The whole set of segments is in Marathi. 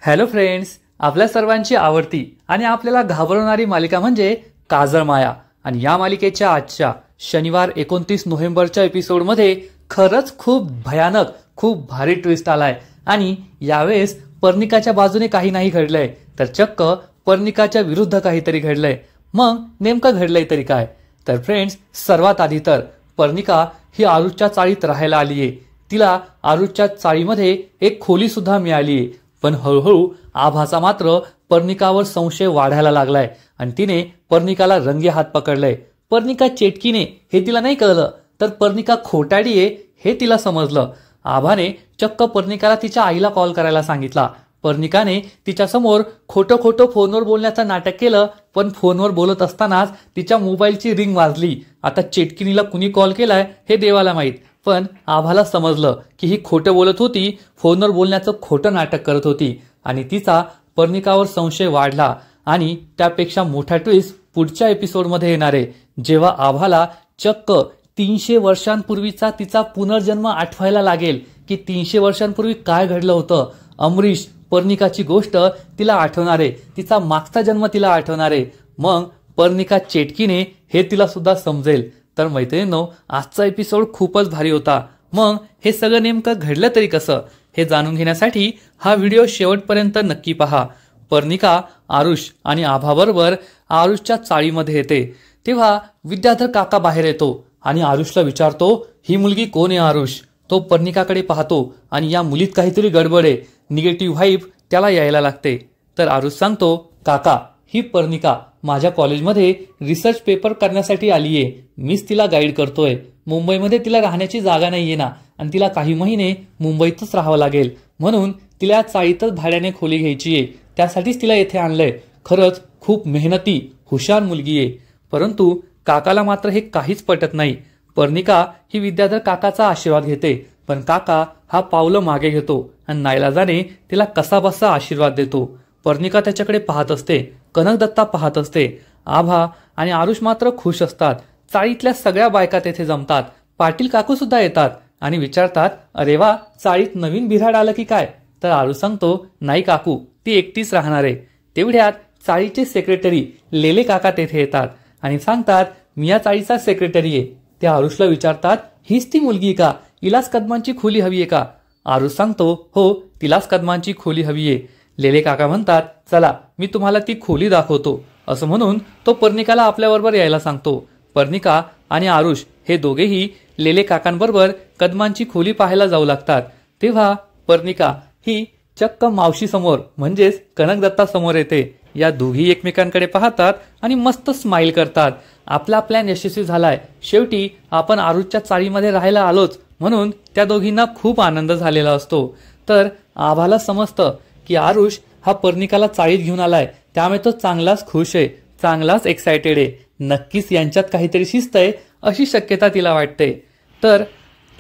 हॅलो फ्रेंड्स, आपल्या सर्वांची आवडती आणि आपल्याला घाबरवणारी मालिका म्हणजे काजळ माया. आणि या मालिकेच्या आजच्या शनिवार 29 नोव्हेंबरच्या एपिसोडमध्ये खरंच खूप भयानक, खूप भारी ट्विस्ट आलाय. आणि यावेळेस पर्णिकाच्या बाजूने काही नाही घडलंय, तर चक्क पर्णिकाच्या विरुद्ध काहीतरी घडलंय. मग नेमकं घडलंय तरी काय? तर फ्रेंड्स, सर्वात आधी तर पर्णिका ही आरुषच्या चाळीत राहायला आलीये. तिला आरुषच्या चाळीमध्ये एक खोली सुद्धा मिळालीये. पण हळूहळू आभाचा मात्र पर्णिकावर संशय वाढायला लागलाय आणि तिने पर्णिकाला रंगे हात पकडलाय. पर्णिका चेटकीने हे तिला नाही कळलं, तर पर्णिका खोटाडी आहे हे तिला समजलं. आभाने चक्क पर्णिकाला तिच्या आईला कॉल करायला सांगितला. पर्णिकाने तिच्या समोर खोटं खोटं फोनवर बोलण्याचं नाटक केलं, पण फोनवर बोलत असतानाच तिच्या मोबाईलची रिंग वाजली. आता चेटकिनीला कुणी कॉल केलाय हे देवाला माहीत, पण आभाला समजलं की ही खोटं बोलत होती, फोनवर बोलण्याचं खोटं नाटक करत होती. आणि तिचा पर्णिकावर संशय वाढला. आणि त्यापेक्षा मोठा ट्विस्ट पुढच्या एपिसोडमध्ये येणार आहे, जेव्हा आभाला चक्क 300 वर्षांपूर्वीचा तिचा पुनर्जन्म आठवायला लागेल की 300 वर्षांपूर्वी काय घडलं होतं. अमरीश, पर्णिकाची गोष्ट तिला आठवणार आहे, तिचा मागचा जन्म तिला आठवणार आहे. मग पर्णिका चेटकीने हे तिला सुद्धा समजेल. तर मैत्रिणींनो, आजचा एपिसोड खूपच भारी होता. मग हे सगळं नेमकं घडलं तरी कसं हे जाणून घेण्यासाठी हा व्हिडिओ शेवटपर्यंत नक्की पहा. पर्णिका आरुष आणि आभाबरोबर आरुषच्या चाळीमध्ये येते, तेव्हा विद्याधर काका बाहेर येतो आणि आरुषला विचारतो, ही मुलगी कोण आहे आरुष? तो पर्णिकाकडे पाहतो आणि या मुलीत काहीतरी गडबड आहे, निगेटिव्ह व्हाईब त्याला यायला लागते. तर आरुष सांगतो, काका ही पर्णिका माझ्या कॉलेजमध्ये रिसर्च पेपर करण्यासाठी आलीये. मीच तिला गाईड करतोय. मुंबईमध्ये तिला राहण्याची जागा नाहीये ना, आणि तिला काही महिने मुंबईतच राहावं लागेल, म्हणून तिला चाळीतच भाड्याने खोली घ्यायची आहे. त्यासाठीच तिला येथे आणलंय. खरंच खूप मेहनती, हुशार मुलगी आहे. परंतु काकाला मात्र हे काहीच पटत नाही. पर्णिका ही विद्याधर काकाचा आशीर्वाद घेते, पण काका हा पावलं मागे घेतो आणि नाईलाजाने तिला कसाबसा आशीर्वाद देतो. पर्णिका त्याच्याकडे पाहत असते, कनकदत्ता पाहत असते. आभा आणि आरुष मात्र खुश असतात. चाळीतल्या सगळ्या बायका तेथे जमतात. पाटील काकू सुद्धा येतात आणि विचारतात, अरे वा, चाळीत नवीन बिऱ्हाड आलं की काय? तर आरुष सांगतो, नाही काकू, ती एकटीच राहणार आहे. तेवढ्यात चाळीचे सेक्रेटरी लेले काका तेथे येतात आणि सांगतात, मी या चाळीचा सेक्रेटरी आहे. ते आरुषला विचारतात, हीच ती मुलगी का? हिलाच कदमांची खोली हवी आहे का? आरुष सांगतो, हो, तिलाच कदमांची खोली हवी आहे. लेले काका म्हणतात, चला मी तुम्हाला ती खोली दाखवतो. असं म्हणून तो पर्णिकाला आपल्याबरोबर यायला सांगतो. पर्णिका आणि आरुष हे दोघेही लेले काकांबरोबर कदमांची खोली पाहायला जाऊ लागतात. तेव्हा पर्णिका ही चक्क मावशी समोर म्हणजेच कनकदत्ता समोर येते. या दोघी एकमेकांकडे पाहतात आणि मस्त स्माइल करतात. आपला प्लॅन यशस्वी झालाय, शेवटी आपण आरुषच्या चाळीमध्ये राहायला आलोच, म्हणून त्या दोघींना खूप आनंद झालेला असतो. तर आभाला समजतं की आरुष हा पर्णिकाला चाळीत घेऊन आलाय, त्यामुळे तो चांगलाच खुश आहे, चांगलाच एक्सायटेड आहे. नक्कीच यांच्यात काहीतरी शिस्त आहे अशी शक्यता तिला वाटते. तर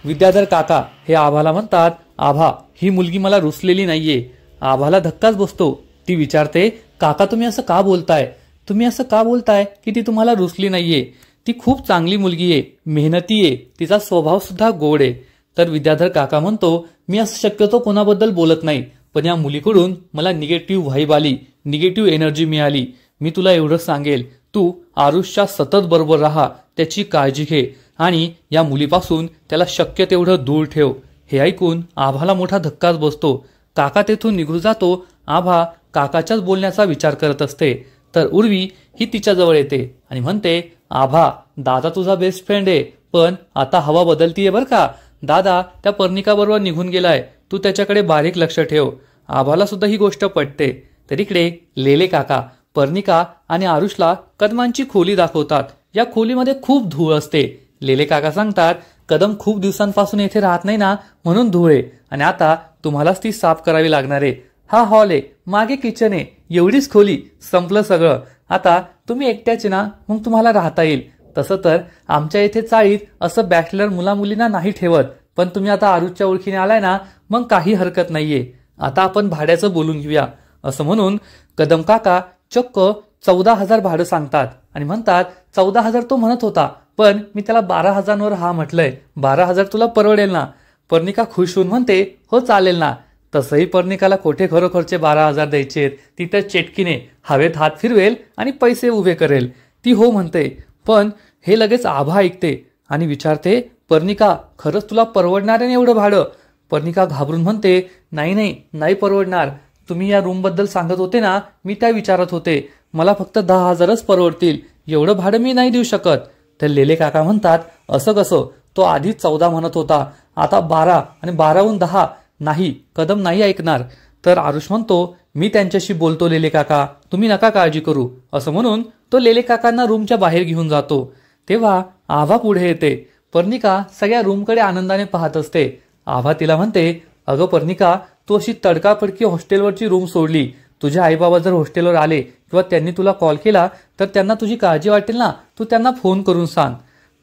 विद्याधर काका हे आभाला म्हणतात, आभा ही मुलगी मला रुसलेली नाहीये. आभाला धक्काच बसतो. ती विचारते, काका तुम्ही असं का बोलताय? तुम्ही असं का बोलताय की ती तुम्हाला रुसली नाहीये? ती खूप चांगली मुलगी आहे, मेहनती आहे, तिचा स्वभाव सुद्धा गोड आहे. तर विद्याधर काका म्हणतो, मी असं शक्यतो कोणाबद्दल बोलत नाही, पण या मुलीकडून मला निगेटिव्ह व्हाईब आली, निगेटिव्ह एनर्जी मिळाली. मी तुला एवढं सांगेल, तू आरुषच्या सतत बरोबर राहा, त्याची काळजी घे आणि या मुलीपासून त्याला शक्य तेवढं दूर ठेव. हे ऐकून आभाला मोठा धक्काच बसतो. काका तेथून निघून जातो. आभा काकाच्याच बोलण्याचा विचार करत असते. तर उर्वी ही तिच्याजवळ येते आणि म्हणते, आभा दादा तुझा बेस्ट फ्रेंड आहे, पण आता हवा बदलतीये बरं का. दादा त्या पर्णिका बरोबर निघून गेलाय, तू त्याच्याकडे बारीक लक्ष ठेव. आभाला सुद्धा ही गोष्ट पटते. तर इकडे लेले काका पर्णिका आणि आरुषला कदमांची खोली दाखवतात. या खोलीमध्ये खूप धूळ असते. लेले काका सांगतात, कदम खूप दिवसांपासून येथे राहत नाही ना, म्हणून धूळ आहे, आणि आता तुम्हालाच ती साफ करावी लागणार आहे. हा हॉल आहे, मागे किचन आहे, एवढीच खोली, संपलं सगळं. आता तुम्ही एकट्याचे ना, मग तुम्हाला राहता येईल. तसं तर आमच्या इथे चाळीत असं बॅचलर मुला मुलींना नाही ठेवत, पण तुम्ही आता आरुषच्या ओळखीने आलाय ना, मग काही हरकत नाहीये. आता आपण भाड्याचं बोलून घेऊया. असं म्हणून कदम काका चक्क 14,000 भाडं सांगतात आणि म्हणतात, 14,000 तो म्हणत होता, पण मी त्याला 12,000वर हा म्हटलंय. 12,000 तुला परवडेल ना? पर्णिका खुश होऊन म्हणते, हो चालेल ना. तसंही पर्णिकाला कोठे खरोखरचे 12,000 द्यायचेत. ती तर चेटकीने हवेत हात फिरवेल आणि पैसे उभे करेल. ती हो म्हणते, पण हे लगेच आभा ऐकते आणि विचारते, पर्णिका खरंच तुला परवडणार आहे एवढं भाडं? पर्णिका घाबरून म्हणते, नाही परवडणार. तुम्ही या रूमबद्दल सांगत होते ना, मी त्या विचारात होते. मला फक्त 10,000च परवडतील. एवढं भाडं मी नाही देऊ शकत. तर लेले काका म्हणतात, असं कसं? तो आधीच 14 म्हणत होता, आता 12 आणि 12हून 10 नाही. कदम नाही ऐकणार. तर आरुष म्हणतो, मी त्यांच्याशी बोलतो लेले काका, तुम्ही नका काळजी करू. असं म्हणून तो लेले काकांना रूमच्या बाहेर घेऊन जातो. तेव्हा आभा पुढे येते. पर्णिका सगळ्या रूमकडे आनंदाने पाहत असते. आभा तिला म्हणते, अगं पर्णिका, तू अशी तडकाफडकी हॉस्टेलवरची रूम सोडली. तुझे आईबाबा जर हॉस्टेलवर आले किंवा त्यांनी तुला कॉल केला तर त्यांना तुझी काळजी वाटेल ना. तू त्यांना फोन करून सांग.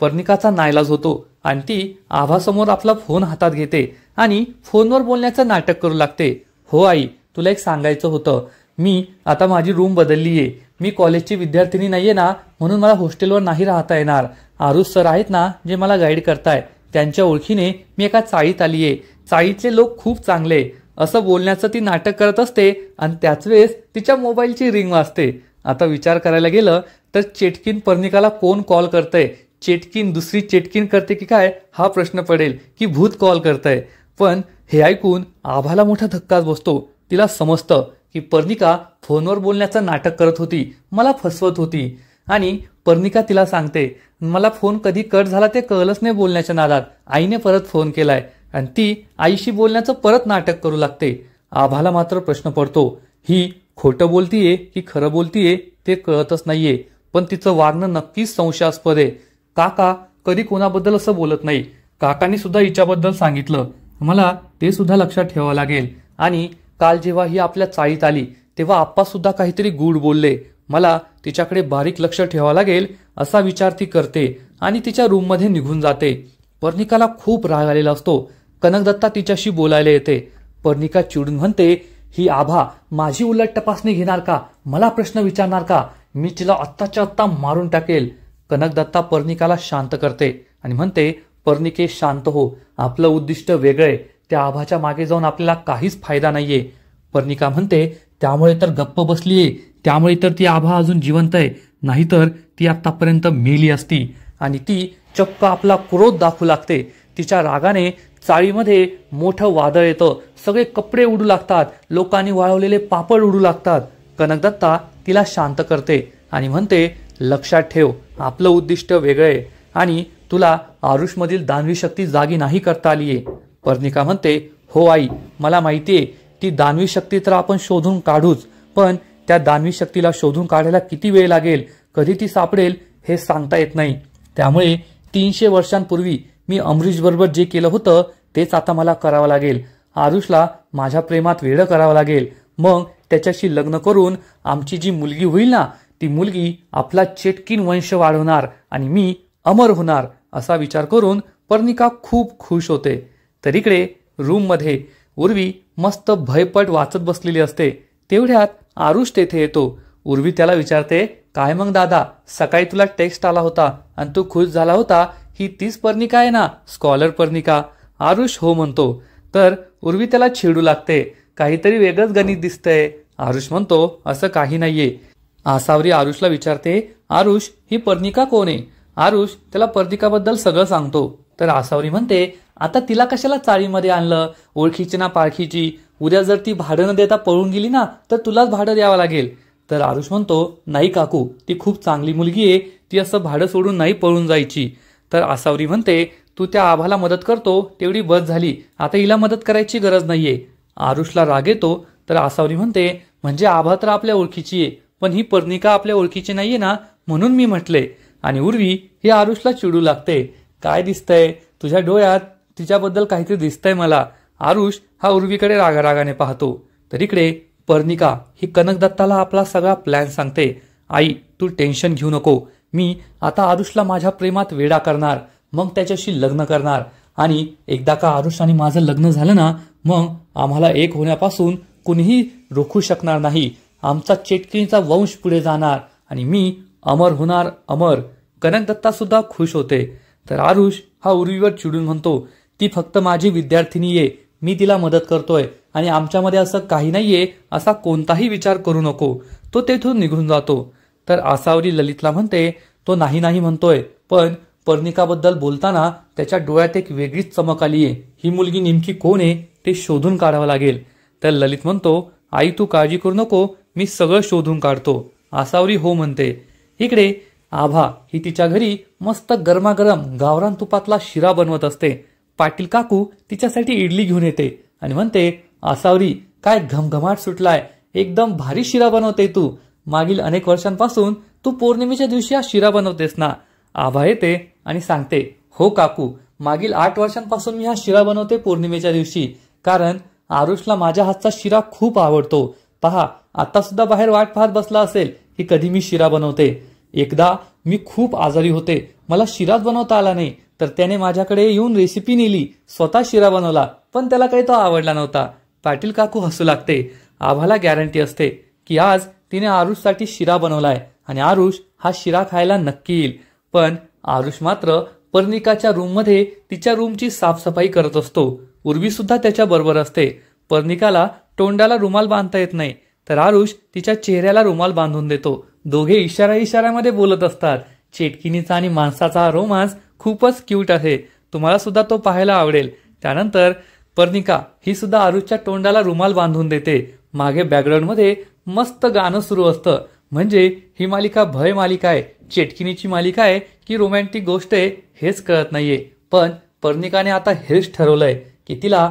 पर्णिकाचा नाईलाज होतो आणि ती आभासमोर आपला फोन हातात घेते आणि फोनवर बोलण्याचं नाटक करू लागते. हो आई, तुला एक सांगायचं होतं. मी आता माझी रूम बदललीये. मी कॉलेजची विद्यार्थिनी नाहीये ना, म्हणून मला हॉस्टेलवर नाही राहता येणार. आरुष सर आहेत ना, जे मला गाईड करताय, त्यांच्या ओळखीने मी एका चाळीत आलीये. चाळीतले लोक खूप चांगले. असं बोलण्याचं ती नाटक करत असते आणि त्याच वेळेस तिच्या मोबाईलची रिंग वाजते. आता विचार करायला गेलं तर चेटकीन पर्णिकाला कोण कॉल करतंय? चेटकीन दुसरी चेटकीन करते की काय हा प्रश्न पडेल, की भूत कॉल करतंय. पण हे ऐकून आभाला मोठा धक्काच बसतो. तिला समजतं की पर्णिका फोनवर बोलण्याचं नाटक करत होती, मला फसवत होती. आणि पर्णिका तिला सांगते, मला फोन कधी कट झाला ते कळलंच नाही बोलण्याच्या नादात. आईने परत फोन केलाय आणि ती आईशी बोलण्याचं परत नाटक करू लागते. आभाला मात्र प्रश्न पडतो, ही खोटं बोलतीये की खरं बोलतीये ते कळतच नाहीये. पण तिचं वागणं नक्कीच संशयास्पद आहे. काका कधी कोणाबद्दल असं बोलत नाही. काकांनी सुद्धा हिच्याबद्दल सांगितलं. मला ते सुद्धा लक्षात ठेवावं लागेल. आणि काल जेव्हा ही आपल्या चाळीत आली तेव्हा आप्पा सुद्धा काहीतरी गूढ बोलले. मला तिच्याकडे बारीक लक्ष ठेवावं लागेल असा विचार ती करते आणि तिच्या रूममध्ये निघून जाते. पर्णिकाला खूप राग आलेला असतो. कनकदत्ता तिच्याशी बोलायला येते. पर्णिका चिडून म्हणते, ही आभा माझी उलट तपासणी घेणार का? मला प्रश्न विचारणार का? मी तिला आत्ताच्या आत्ता मारून टाकेल. कनकदत्ता पर्णिकाला शांत करते आणि म्हणते, पर्णिके शांत हो. आपलं उद्दिष्ट वेगळंय. त्या आभाच्या मागे जाऊन आपल्याला काहीच फायदा नाहीये. पर्णिका म्हणते, त्यामुळे तर गप्प बसलीये. त्यामुळे तर ती आभा अजून जिवंत आहे. नाहीतर ती आतापर्यंत मेली असती. आणि ती चक्क आपला क्रोध दाखवू लागते. तिच्या रागाने चाळीमध्ये मोठं वादळ येतं. सगळे कपडे उडू लागतात. लोकांनी वाळवलेले पापड उडू लागतात. कनकदत्ता तिला शांत करते आणि म्हणते, लक्षात ठेव, आपलं उद्दिष्ट वेगळंय आणि तुला आरुषमधील दानवी शक्ती जागी नाही करता आलीये. पर्णिका म्हणते, हो आई, मला माहितीये. ती दानवी शक्ती तर आपण शोधून काढूच, पण त्या दानवी शक्तीला शोधून काढायला किती वेळ लागेल, कधी ती सापडेल हे सांगता येत नाही. त्यामुळे 300 वर्षांपूर्वी मी अमरीश बरोबर जे केलं होतं तेच आता मला करावं लागेल. आरुषला माझ्या प्रेमात वेडं करावं लागेल. मग त्याच्याशी लग्न करून आमची जी मुलगी होईल ना, ती मुलगी आपला चेटकीन वंश वाढवणार आणि मी अमर होणार. असा विचार करून पर्णिका खूप खुश होते. तर इकडे रूममध्ये उर्वी मस्त भयपट वाचत बसलेली असते. तेवढ्यात आरुष तेथे येतो. उर्वी त्याला विचारते, काय मग दादा, सकाळी तुला टेक्स्ट आला होता आणि तू खुश झाला होता. ही तीच पर्णिका आहे ना, स्कॉलर पर्णिका? आरुष हो म्हणतो. तर उर्वी त्याला चिडू लागते, काहीतरी वेगळंच गणित दिसतंय. आरुष म्हणतो, असं काही नाहीये. आसावरी आरुषला विचारते, आरुष ही पर्णिका कोण आहे? आरुष त्याला पर्णिकाबद्दल सगळं सांगतो. तर आसावरी म्हणते, आता तिला कशाला चाळीमध्ये आणलं? ओळखीची ना पाळखीची. उद्या जर ती भाडं न देता पळून गेली ना तर तुलाच भाडं द्यावं लागेल. तर आरुष म्हणतो, नाही काकू, ती खूप चांगली मुलगी आहे. ती असं भाडं सोडून नाही पळून जायची. तर आसावरी म्हणते, तू त्या आभाला मदत करतो तेवढी बस झाली. आता हिला मदत करायची गरज नाहीये. आरुषला राग येतो. तर आसावरी म्हणते, म्हणजे आभा तर आपल्या ओळखीची आहे, पण ही पर्णिका आपल्या ओळखीची नाहीये ना, म्हणून मी म्हटले. आणि उर्वी ही आरुषला चिडू लागते, काय दिसतंय तुझ्या डोळ्यात? तिच्याबद्दल काहीतरी दिसतंय मला. आरुष हा उर्वीकडे रागारागाने पाहतो. तर इकडे पर्णिका ही कनकदत्ताला आपला सगळा प्लॅन सांगते. आई, तू टेन्शन घेऊ नको. मी आता आरुषला माझ्या प्रेमात वेडा करणार, मग त्याच्याशी लग्न करणार. आणि एकदा का आरुष आणि माझं लग्न झालं ना, मग आम्हाला एक होण्यापासून कुणीही रोखू शकणार नाही. आमचा चेटकीचा वंश पुढे जाणार आणि मी अमर होणार, अमर. कनकदत्ता सुद्धा खुश होते. तर आरुष हा उर्वीवर चिडून म्हणतो, ती फक्त माझी विद्यार्थिनी आहे. मी तिला मदत करतोय आणि आमच्यामध्ये असं काही नाहीये असा कोणताही विचार करू नको. तो तेथून निघून जातो. तर आसावरी ललितला म्हणते तो नाही नाही म्हणतोय, पण पर्णिकाबद्दल बोलताना त्याच्या डोळ्यात एक वेगळीच चमक आलीये. ही मुलगी नेमकी कोण आहे ते शोधून काढावं लागेल. तर ललित म्हणतो आई तू काळजी करू नको, मी सगळं शोधून काढतो. आसावरी हो म्हणते. इकडे आभा ही तिच्या घरी मस्त गरमागरम गावरान तुपातला शिरा बनवत असते. पाटील काकू तिच्यासाठी इडली घेऊन येते आणि म्हणते आसावरी काय घमघमाट सुटलाय, एकदम भारी शिरा बनवते तू. मागील अनेक वर्षांपासून तू पौर्णिमेच्या दिवशी हा शिरा बनवतेस ना. आभा येते आणि सांगते हो काकू, मागील 8 वर्षांपासून मी हा शिरा बनवते पौर्णिमेच्या दिवशी, कारण आरुषला माझ्या हातचा शिरा खूप आवडतो. पहा आता सुद्धा बाहेर वाट पाहत बसला असेल की कधी मी शिरा बनवते. एकदा मी खूप आजारी होते, मला शिराच बनवता आला नाही, तर त्याने माझ्याकडे येऊन रेसिपी नेली, स्वतः शिरा बनवला, पण त्याला काही तो आवडला नव्हता. पाटील काकू हसू लागते. आभाला गॅरंटी असते की आज तिने आरुषसाठी शिरा बनवलाय आणि आरुष हा शिरा खायला नक्की येईल. पण आरुष मात्र पर्णिकाच्या रूममध्ये तिच्या रूमची साफसफाई करत असतो. उर्वी सुद्धा त्याच्या बरोबर असते. पर्णिकाला तोंडाला रुमाल बांधता येत नाही, तर आरुष तिच्या चेहऱ्याला रुमाल बांधून देतो. दोघे इशाऱ्यामध्ये बोलत असतात. चेटकिनीचा आणि माणसाचा हा रोमांस खूपच क्यूट आहे. तुम्हाला सुद्धा तो पाहायला आवडेल. त्यानंतर पर्णिका ही सुद्धा आरुषच्या तोंडाला रुमाल बांधून देते. मागे बॅकग्राऊंडमध्ये मस्त गाणं सुरू असतं. म्हणजे ही मालिका भय मालिका आहे, चेटकिनीची मालिका आहे की रोमॅन्टिक गोष्ट आहे हेच कळत नाहीये. पण पर्णिकाने आता हेच ठरवलंय की तिला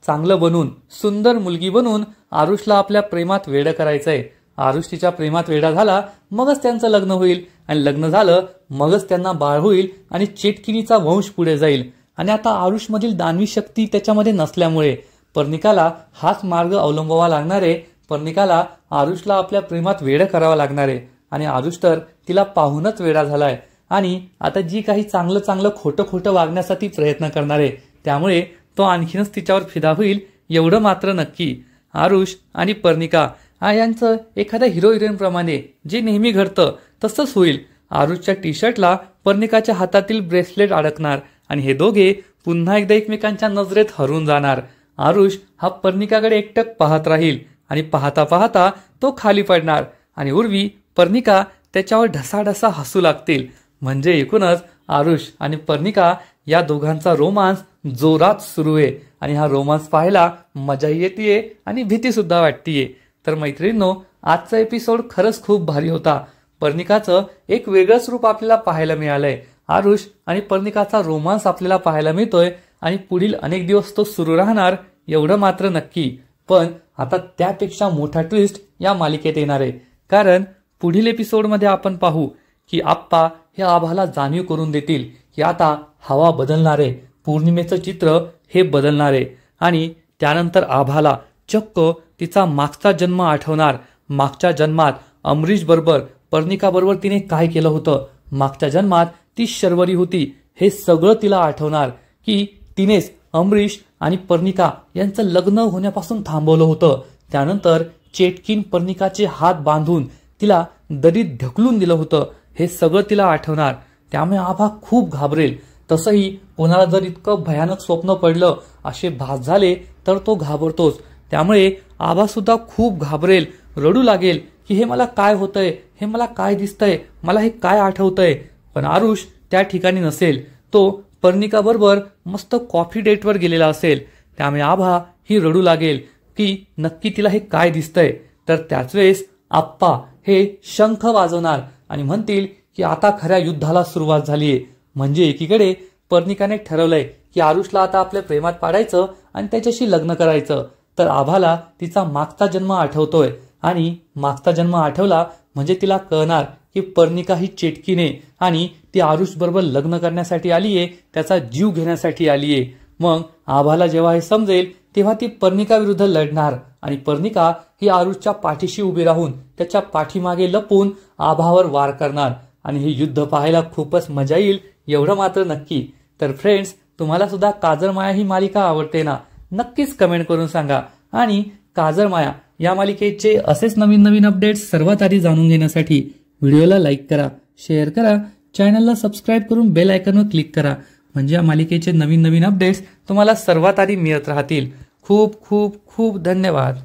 चांगलं बनून सुंदर मुलगी बनून आरुषला आपल्या प्रेमात वेडं करायचंय. आरुष तिच्या प्रेमात वेडा झाला मगच त्यांचं लग्न होईल आणि लग्न झालं मगच त्यांना बाळ होईल आणि चेटकिनीचा वंश पुढे जाईल. आणि आता आरुषमधील दानवी शक्ती त्याच्यामध्ये नसल्यामुळे पर्णिकाला हाच मार्ग अवलंबावा लागणार आहे. पर्णिकाला आरुषला आपल्या प्रेमात वेडं करावं लागणार आहे आणि आरुष तर तिला पाहूनच वेडा झालाय आणि आता जी काही चांगलं खोटं वागण्यासाठी प्रयत्न करणार आहे, त्यामुळे तो आणखीनच तिच्यावर फिदा होईल एवढं मात्र नक्की. आरुष आणि पर्णिका यांचं एखाद्या हिरो हिरोईन प्रमाणे जे नेहमी घडतं तसंच होईल. आरुषच्या टी शर्टला पर्णिकाच्या हातातील ब्रेसलेट अडकणार आणि हे दोघे पुन्हा एकदा एकमेकांच्या नजरेत हरवून जाणार. आरुष हा पर्णिकाकडे एकटक पाहत राहील आणि पाहता पाहता तो खाली पडणार आणि उर्वी पर्णिका त्याच्यावर ढसाढसा हसू लागतील. म्हणजे एकूणच आरुष आणि पर्णिका या दोघांचा रोमांस जोरात सुरू आहे आणि हा रोमांस पाहायला मजाही येते आणि भीती सुद्धा वाटतीये. तर मैत्रिणींनो, आजचा एपिसोड खरंच खूप भारी होता. पर्णिकाचं एक वेगळंच रूप आपल्याला पाहायला मिळालंय. आरुष आणि पर्णिकाचा रोमांस आपल्याला पाहायला मिळतोय आणि पुढील अनेक दिवस तो सुरू राहणार एवढं मात्र नक्की. पण आता त्यापेक्षा मोठा ट्विस्ट या मालिकेत येणार आहे, कारण पुढील एपिसोडमध्ये आपण पाहू की आप्पा हे आभाला जाणीव करून देतील की आता हवा बदलणार आहे, पौर्णिमेचं चित्र हे बदलणार आहे आणि त्यानंतर आभाला चक्क तिचा मागचा जन्म आठवणार. मागच्या जन्मात अमरीश बरोबर पर्णिका बरोबर तिने काय केलं होतं, मागच्या जन्मात ती शर्वरी होती, हे सगळं तिला आठवणार की तिनेच अमरीश आणि पर्णिका यांचं लग्न होण्यापासून थांबवलं होतं. त्यानंतर चेटकीन पर्णिकाचे हात बांधून तिला दरीत ढकलून दिलं होतं, हे सगळं तिला आठवणार. त्यामुळे आभा खूप घाबरेल. तसंही कोणाला जर इतकं भयानक स्वप्न पडलं, असे भास झाले तर तो घाबरतोच. त्यामुळे आभा सुद्धा खूप घाबरेल, रडू लागेल की हे मला काय होतंय, हे मला काय दिसतंय, मला हे काय आठवतंय. पण आरुष त्या ठिकाणी नसेल, तो पर्णिका बरोबर मस्त कॉफी डेटवर गेलेला असेल. त्यामुळे आभा ही रडू लागेल की नक्की तिला हे काय दिसतंय. तर त्याच वेळेस आप्पा हे शंख वाजवणार आणि म्हणतील की आता खऱ्या युद्धाला सुरुवात झालीये. म्हणजे एकीकडे पर्णिकाने ठरवलंय की आरुषला आता आपल्या प्रेमात पाडायचं आणि त्याच्याशी लग्न करायचं. तर आभाला तिचा मागचा जन्म आठवतोय आणि मागचा जन्म आठवला म्हणजे तिला कळणार की पर्णिका ही चेटकीने आणि ती आरुष बरोबर लग्न करण्यासाठी आलीये, त्याचा जीव घेण्यासाठी आलीये. मग आभाला जेव्हा हे समजेल तेव्हा ती पर्णिका विरुद्ध लढणार आणि पर्णिका ही आरुषच्या पाठीशी उभी राहून त्याच्या पाठीमागे लपून आभावर वार करणार आणि हे युद्ध पाहायला खूपच मजा येईल एवढं मात्र नक्की. तर फ्रेंड्स, तुम्हाला सुद्धा काजरमाया ही मालिका आवडते ना? नक्कीच कमेंट करून सांगा. आणि काजरमाया या मालिकेचे असेच नवीन अपडेट्स सर्वात आधी जाणून घेण्यासाठी व्हिडिओला लाईक करा, शेअर करा, चॅनलला सबस्क्राईब करून बेल आयकॉनवर क्लिक करा. म्हणजे या मालिकेचे नवीन अपडेट्स तुम्हाला सर्वात आधी मिळत राहतील. खूप खूप खूप धन्यवाद.